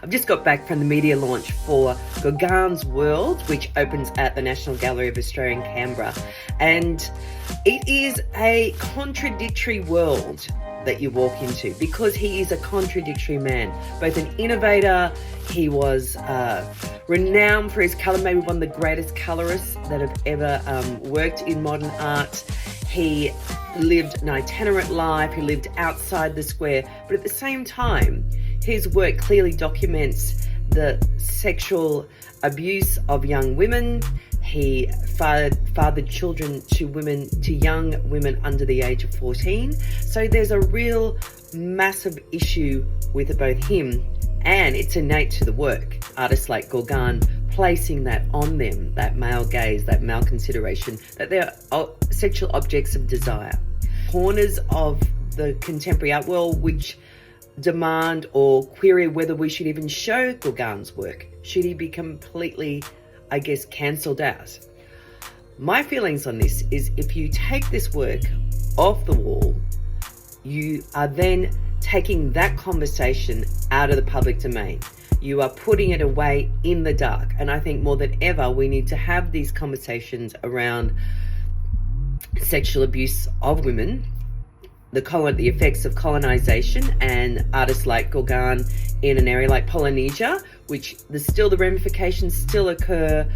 I've just got back from the media launch for Gauguin's World, which opens at the National Gallery of Australia in Canberra. And it is a contradictory world that you walk into, because he is a contradictory man, both an innovator. He was renowned for his colour, maybe one of the greatest colourists that have ever worked in modern art. He lived an itinerant life, he lived outside the square, but at the same time, his work clearly documents the sexual abuse of young women. He fathered children to young women under the age of 14. So there's a real massive issue with both him, and it's innate to the work. Artists like Gauguin placing that on them, that male gaze, that male consideration, that they're sexual objects of desire. Corners of the contemporary art world which demand or query whether we should even show Gauguin's work. Should he be completely, I guess, cancelled out? My feelings on this is, if you take this work off the wall, you are then taking that conversation out of the public domain. You are putting it away in the dark. And I think more than ever, we need to have these conversations around sexual abuse of women, the effects of colonization, and artists like Gauguin in an area like Polynesia, which the ramifications still occur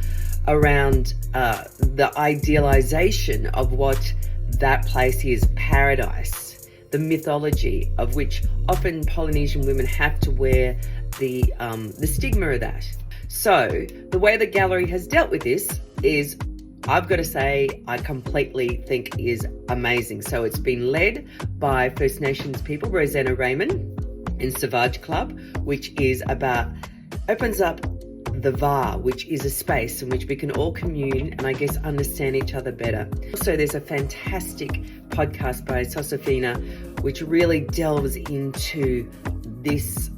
around the idealization of what that place is, paradise, the mythology of which often Polynesian women have to wear the stigma of that. So the way the gallery has dealt with this is, I've got to say, I completely think is amazing. So it's been led by First Nations people, Rosanna Raymond in Savage Club, which opens up the VAR, which is a space in which we can all commune and I guess understand each other better. Also, there's a fantastic podcast by Josefina, which really delves into this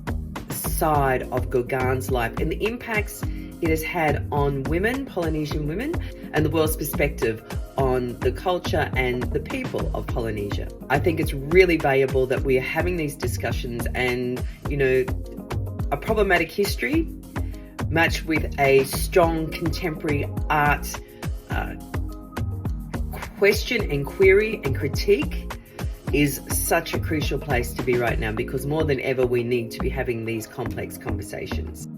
side of Gauguin's life and the impacts it has had on women, Polynesian women, and the world's perspective on the culture and the people of Polynesia. I think it's really valuable that we are having these discussions, and, a problematic history matched with a strong contemporary art question and query and critique is such a crucial place to be right now, because more than ever we need to be having these complex conversations.